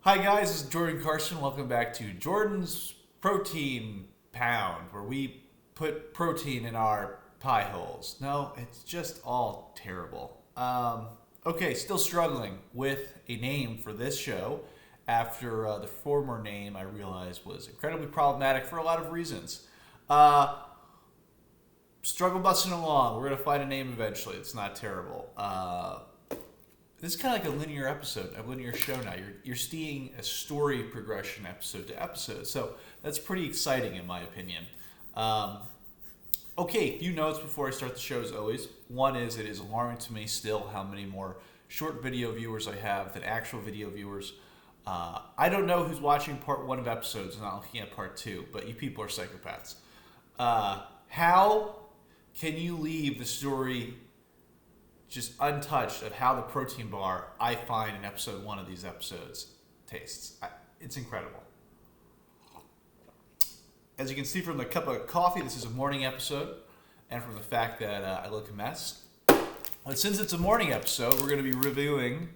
Hi guys, this is Jordan Carson. Welcome back to Jordan's Protein Pound, where we put protein in our pie holes. No, it's just all terrible. Okay, still struggling with a name for this show after the former name I realized was incredibly problematic for a lot of reasons. Struggle busting along. We're gonna find a name eventually. It's not terrible. This is kind of like a linear episode, a linear show now. You're seeing a story progression episode to episode, so that's pretty exciting in my opinion. Okay, a few notes before I start the show as always. One is it is alarming to me still how many more short video viewers I have than actual video viewers. I don't know who's watching part one of episodes and not looking at part two, but you people are psychopaths. How can you leave the story just untouched of how the protein bar I find in episode one of these episodes tastes? It's incredible. As you can see from the cup of coffee, this is a morning episode, and from the fact that I look a mess. But since it's a morning episode, we're going to be reviewing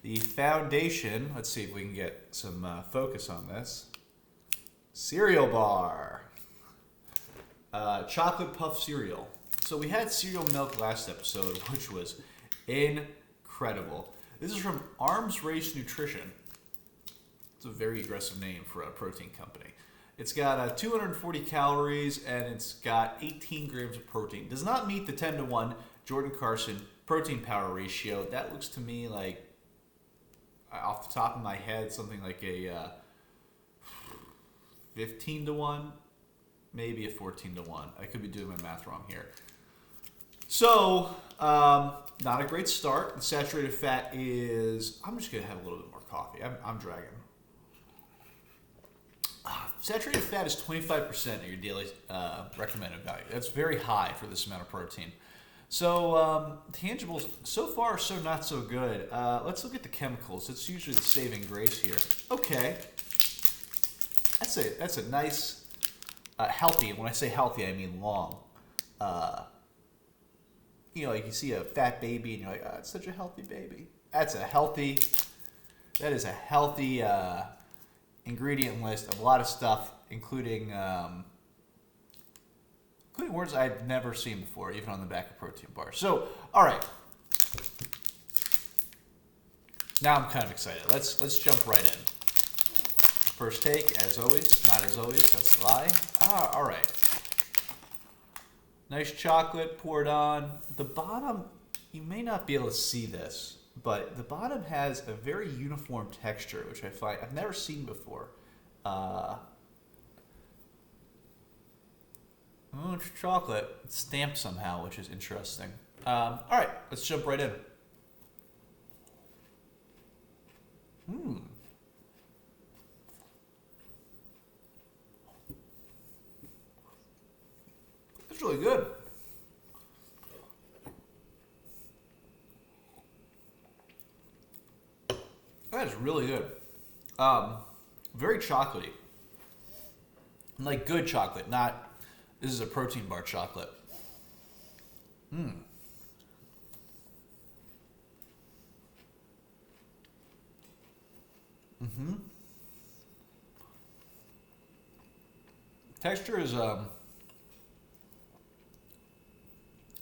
the Foundation. Let's see if we can get some focus on this. Cereal bar. Chocolate puff cereal. So we had cereal milk last episode, which was incredible. This is from Arms Race Nutrition. It's a very aggressive name for a protein company. It's got 240 calories and it's got 18 grams of protein. Does not meet the 10-to-1 Jordan Carson protein power ratio. That looks to me like, off the top of my head, something like a 15-to-1, maybe a 14-to-1. I could be doing my math wrong here. So, not a great start. The saturated fat is, I'm just going to have a little bit more coffee. I'm dragging. Saturated fat is 25% of your daily recommended value. That's very high for this amount of protein. So, tangibles, so far, so not so good. Let's look at the chemicals. It's usually the saving grace here. Okay. That's a nice, healthy, and when I say healthy, I mean long. Like you see a fat baby and you're like, oh, it's such a healthy baby. That is a healthy ingredient list of a lot of stuff, including words I've never seen before, even on the back of protein bars. So, all right. Now I'm kind of excited. Let's jump right in. First take, as always, not as always, that's a lie. All right. Nice chocolate poured on. The bottom, you may not be able to see this, but the bottom has a very uniform texture, which I find I've never seen before. It's chocolate. It's stamped somehow, which is interesting. All right, let's jump right in. It's really good. That is really good. Very chocolatey. Like good chocolate, not, this is a protein bar chocolate. Texture is,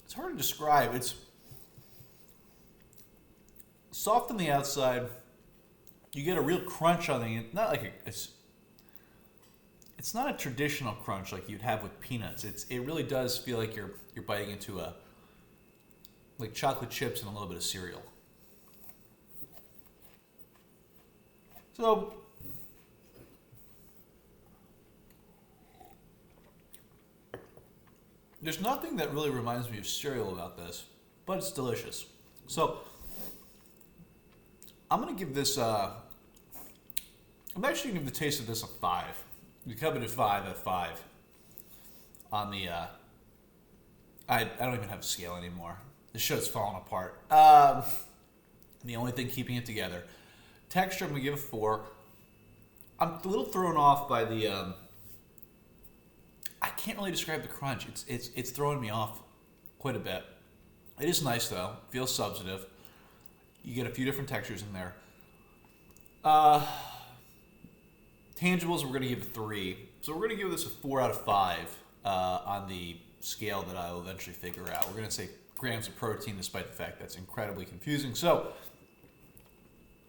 it's hard to describe. It's soft on the outside. You get a real crunch on the, not like it's not a traditional crunch like you'd have with peanuts. It really does feel like you're biting into like chocolate chips and a little bit of cereal. So there's nothing that really reminds me of cereal about this, but it's delicious. So I'm going to give this, I'm actually going to give the taste of this a 5. We coveted 5 at 5 on the, I don't even have a scale anymore. The show's falling apart. The only thing keeping it together. Texture, I'm going to give a 4. I'm a little thrown off by the, I can't really describe the crunch. It's throwing me off quite a bit. It is nice though. Feels substantive. You get a few different textures in there. Tangibles, we're going to give a 3. So we're going to give this a 4 out of 5 on the scale that I will eventually figure out. We're going to say grams of protein, despite the fact that's incredibly confusing. So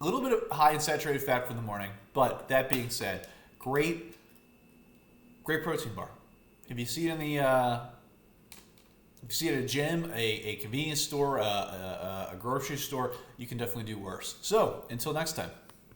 a little bit of high in saturated fat for the morning, but that being said, great protein bar. If you see it in the, if you see it at a gym, a convenience store, a grocery store, you can definitely do worse. So until next time.